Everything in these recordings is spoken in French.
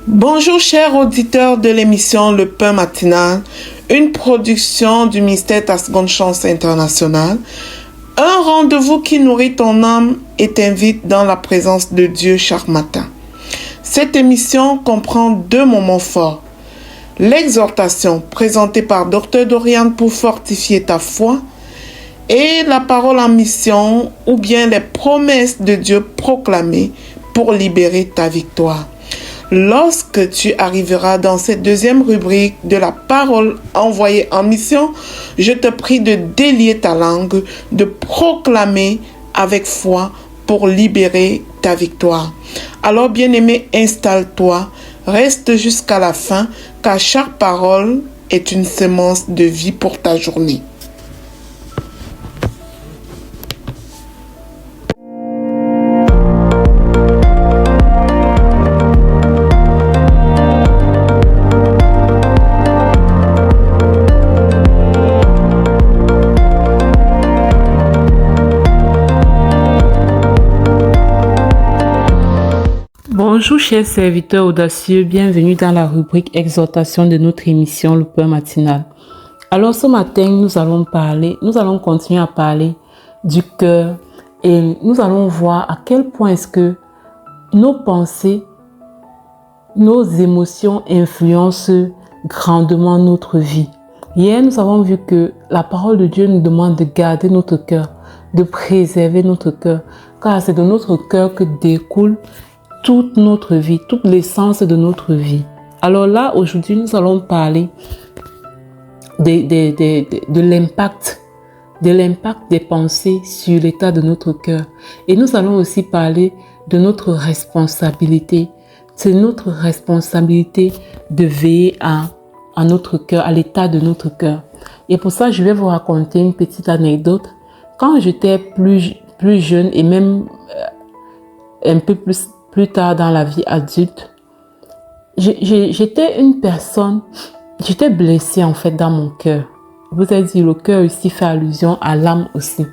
Bonjour chers auditeurs de l'émission Le Pain Matinal, une production du ministère Ta Seconde Chance International, un rendez-vous qui nourrit ton âme et t'invite dans la présence de Dieu chaque matin. Cette émission comprend deux moments forts. L'exhortation présentée par Dr Doriane pour fortifier ta foi et la parole en mission ou bien les promesses de Dieu proclamées pour libérer ta victoire. Lorsque tu arriveras dans cette deuxième rubrique de la parole envoyée en mission, je te prie de délier ta langue, de proclamer avec foi pour libérer ta victoire. Alors, bien-aimé, installe-toi, reste jusqu'à la fin, car chaque parole est une semence de vie pour ta journée. Bonjour chers serviteurs audacieux, bienvenue dans la rubrique exhortation de notre émission Le Pain Matinal. Alors ce matin, nous allons continuer à parler du cœur et nous allons voir à quel point est-ce que nos pensées, nos émotions influencent grandement notre vie. Hier, nous avons vu que la parole de Dieu nous demande de garder notre cœur, de préserver notre cœur, car c'est de notre cœur que découle toute notre vie, toute l'essence de notre vie. Alors là, aujourd'hui, nous allons parler de l'impact des pensées sur l'état de notre cœur. Et nous allons aussi parler de notre responsabilité. C'est notre responsabilité de veiller à notre cœur, à l'état de notre cœur. Et pour ça, je vais vous raconter une petite anecdote. Quand j'étais plus jeune et même un peu plus tard dans la vie adulte, j'étais une personne, j'étais blessée en fait dans mon cœur. Vous avez dit, le cœur ici fait allusion à l'âme aussi.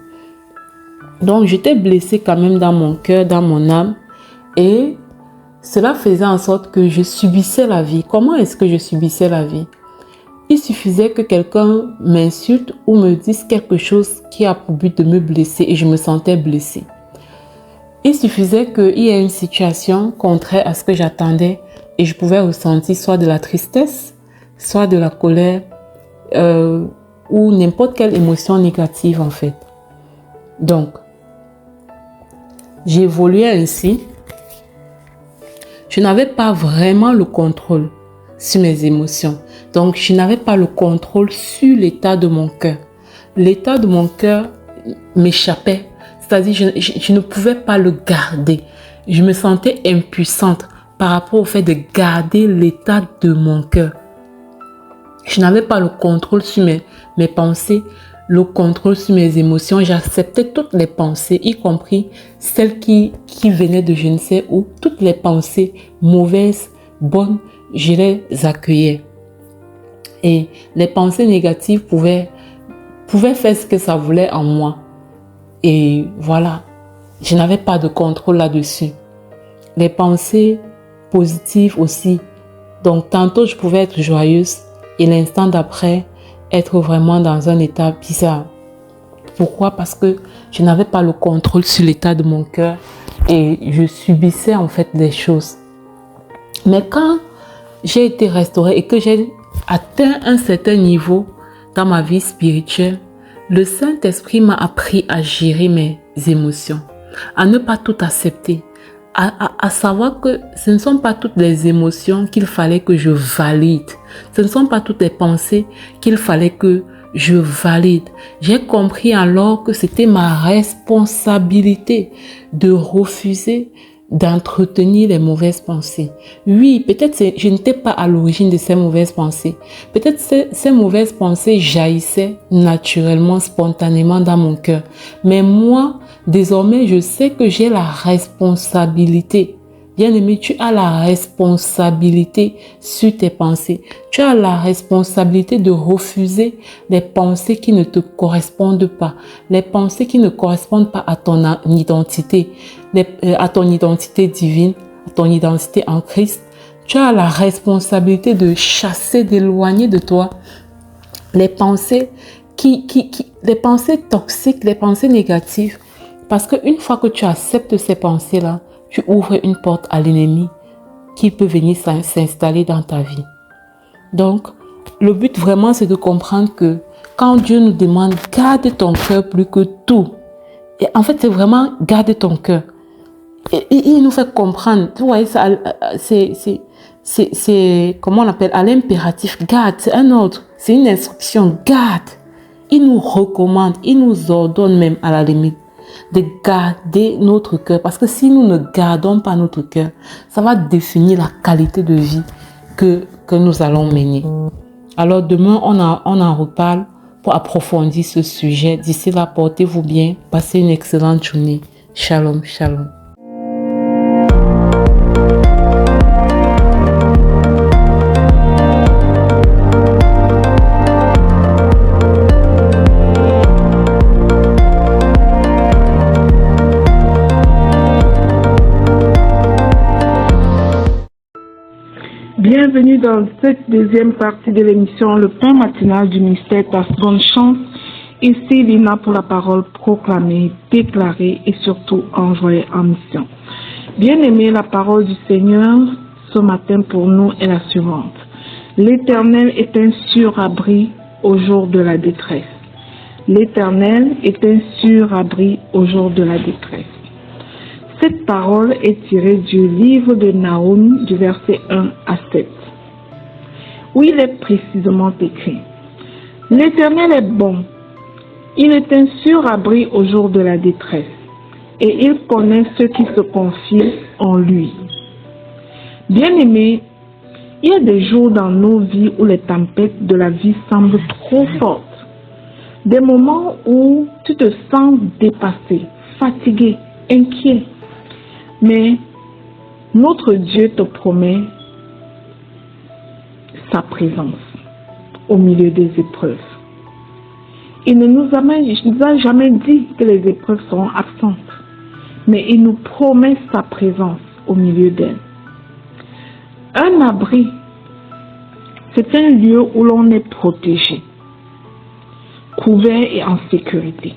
Donc j'étais blessée quand même dans mon cœur, dans mon âme, et cela faisait en sorte que je subissais la vie. Comment est-ce que je subissais la vie? Il suffisait que quelqu'un m'insulte ou me dise quelque chose qui a pour but de me blesser et je me sentais blessée. Il suffisait qu'il y ait une situation contraire à ce que j'attendais et je pouvais ressentir soit de la tristesse, soit de la colère ou n'importe quelle émotion négative en fait. Donc, j'évoluais ainsi. Je n'avais pas vraiment le contrôle sur mes émotions. Donc, je n'avais pas le contrôle sur l'état de mon cœur. L'état de mon cœur m'échappait. C'est-à-dire, je ne pouvais pas le garder. Je me sentais impuissante par rapport au fait de garder l'état de mon cœur. Je n'avais pas le contrôle sur mes pensées, le contrôle sur mes émotions. J'acceptais toutes les pensées, y compris celles qui venaient de je ne sais où. Toutes les pensées mauvaises, bonnes, je les accueillais. Et les pensées négatives pouvaient faire ce que ça voulait en moi. Et voilà, je n'avais pas de contrôle là-dessus. Les pensées positives aussi. Donc, tantôt, je pouvais être joyeuse et l'instant d'après, être vraiment dans un état bizarre. Pourquoi? Parce que je n'avais pas le contrôle sur l'état de mon cœur et je subissais en fait des choses. Mais quand j'ai été restaurée et que j'ai atteint un certain niveau dans ma vie spirituelle, le Saint-Esprit m'a appris à gérer mes émotions, à ne pas tout accepter, à savoir que ce ne sont pas toutes les émotions qu'il fallait que je valide. Ce ne sont pas toutes les pensées qu'il fallait que je valide. J'ai compris alors que c'était ma responsabilité de refuser d'entretenir les mauvaises pensées. Oui, peut-être je n'étais pas à l'origine de ces mauvaises pensées. Peut-être ces mauvaises pensées jaillissaient naturellement, spontanément dans mon cœur. Mais moi, désormais, je sais que j'ai la responsabilité. Bien-aimé, tu as la responsabilité sur tes pensées. Tu as la responsabilité de refuser les pensées qui ne te correspondent pas. Les pensées qui ne correspondent pas à ton identité, à ton identité divine, à ton identité en Christ. tu as la responsabilité de chasser, d'éloigner de toi les pensées les pensées toxiques, les pensées négatives. Parce qu'une fois que tu acceptes ces pensées-là, tu ouvres une porte à l'ennemi qui peut venir s'installer dans ta vie. Donc, le but vraiment, c'est de comprendre que quand Dieu nous demande « garde ton cœur plus que tout », et en fait, c'est vraiment « garde ton cœur ». Et il nous fait comprendre, tu vois, c'est comment on appelle, à l'impératif, garde, c'est un ordre, c'est une instruction, garde. Il nous recommande, il nous ordonne même à la limite de garder notre cœur. Parce que si nous ne gardons pas notre cœur, ça va définir la qualité de vie que nous allons mener. Alors demain, on en reparle pour approfondir ce sujet. D'ici là, portez-vous bien, passez une excellente journée. Shalom, shalom. Bienvenue dans cette deuxième partie de l'émission Le pain matinal du ministère Ta Seconde Chance. Ici Lina pour la parole proclamée, déclarée et surtout envoyée en mission. Bien-aimés, la parole du Seigneur ce matin pour nous est la suivante. L'Éternel est un sûr abri au jour de la détresse. L'Éternel est un sûr abri au jour de la détresse. Cette parole est tirée du livre de Nahum, du verset 1 à 7, où il est précisément écrit « L'Éternel est bon, il est un sûr abri au jour de la détresse, et il connaît ceux qui se confient en lui. » Bien-aimés, il y a des jours dans nos vies où les tempêtes de la vie semblent trop fortes, des moments où tu te sens dépassé, fatigué, inquiet. Mais notre Dieu te promet sa présence au milieu des épreuves. Il ne nous a jamais dit que les épreuves seront absentes, mais il nous promet sa présence au milieu d'elles. Un abri, c'est un lieu où l'on est protégé, couvert et en sécurité.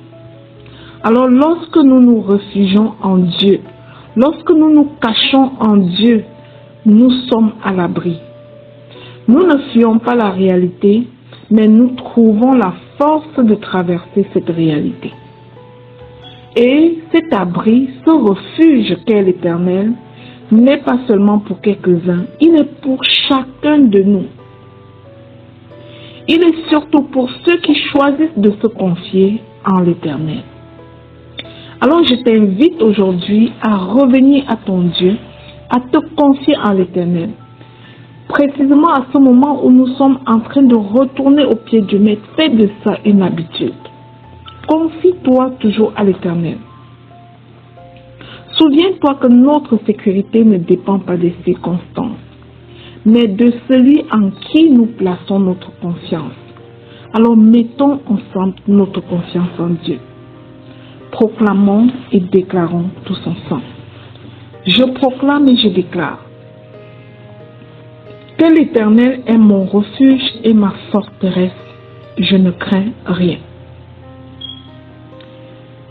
Alors lorsque nous nous réfugions en Dieu, lorsque nous nous cachons en Dieu, nous sommes à l'abri. Nous ne fuyons pas la réalité, mais nous trouvons la force de traverser cette réalité. Et cet abri, ce refuge qu'est l'Éternel, n'est pas seulement pour quelques-uns, il est pour chacun de nous. Il est surtout pour ceux qui choisissent de se confier en l'Éternel. Alors je t'invite aujourd'hui à revenir à ton Dieu, à te confier en l'Éternel. Précisément à ce moment où nous sommes en train de retourner au pied du Maître, fais de ça une habitude. Confie-toi toujours à l'Éternel. Souviens-toi que notre sécurité ne dépend pas des circonstances, mais de celui en qui nous plaçons notre confiance. Alors mettons ensemble notre confiance en Dieu. Proclamons et déclarons tous ensemble. Je proclame et je déclare que l'Éternel est mon refuge et ma forteresse. Je ne crains rien.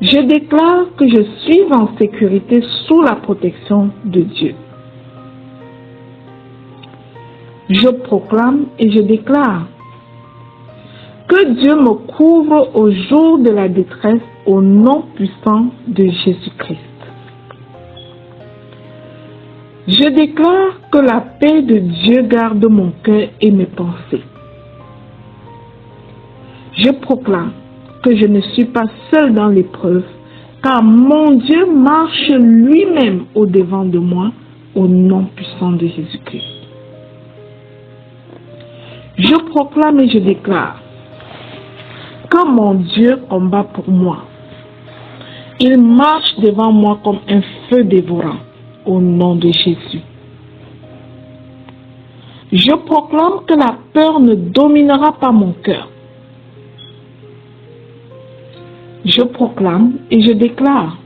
Je déclare que je suis en sécurité sous la protection de Dieu. Je proclame et je déclare que Dieu me couvre au jour de la détresse au nom puissant de Jésus-Christ. Je déclare que la paix de Dieu garde mon cœur et mes pensées. Je proclame que je ne suis pas seul dans l'épreuve, car mon Dieu marche lui-même au-devant de moi au nom puissant de Jésus-Christ. Je proclame et je déclare que mon Dieu combat pour moi. Il marche devant moi comme un feu dévorant au nom de Jésus. Je proclame que la peur ne dominera pas mon cœur. Je proclame et je déclare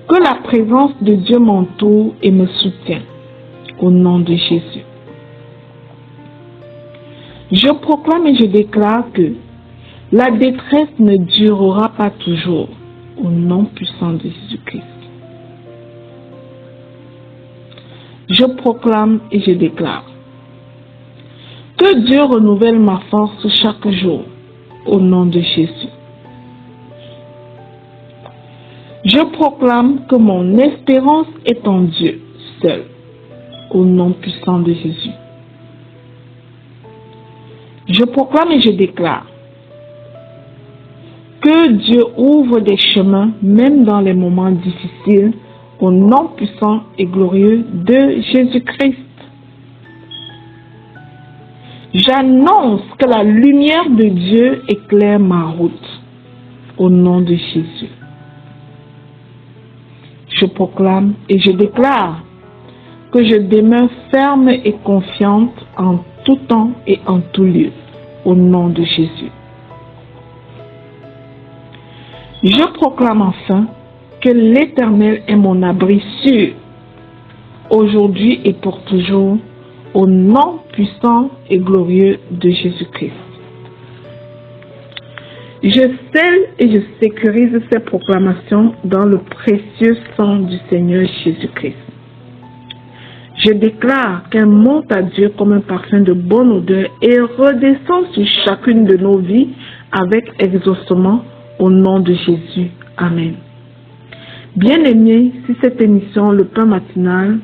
que la présence de Dieu m'entoure et me soutient au nom de Jésus. Je proclame et je déclare que la détresse ne durera pas toujours, au nom puissant de Jésus-Christ. Je proclame et je déclare que Dieu renouvelle ma force chaque jour, au nom de Jésus. Je proclame que mon espérance est en Dieu seul, au nom puissant de Jésus. Je proclame et je déclare que Dieu ouvre des chemins même dans les moments difficiles au nom puissant et glorieux de Jésus-Christ. J'annonce que la lumière de Dieu éclaire ma route au nom de Jésus. Je proclame et je déclare que je demeure ferme et confiante en tout temps et en tout lieu, au nom de Jésus. Je proclame enfin que l'Éternel est mon abri sûr, aujourd'hui et pour toujours, au nom puissant et glorieux de Jésus-Christ. Je scelle et je sécurise ces proclamations dans le précieux sang du Seigneur Jésus-Christ. Je déclare qu'elle monte à Dieu comme un parfum de bonne odeur et redescend sur chacune de nos vies avec exaucement au nom de Jésus. Amen. Bien-aimés, si cette émission, le pain matinal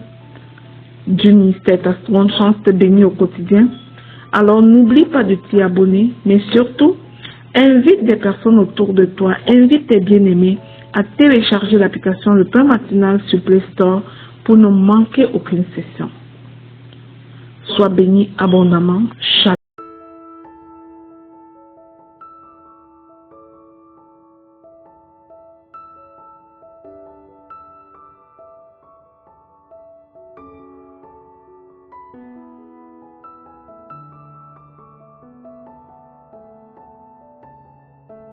du ministère Ta Seconde Chance, te bénit au quotidien, alors n'oublie pas de t'y abonner, mais surtout, invite des personnes autour de toi, invite tes bien-aimés à télécharger l'application Le Pain Matinal sur Play Store pour ne manquer aucune session. Sois béni abondamment. Shalom.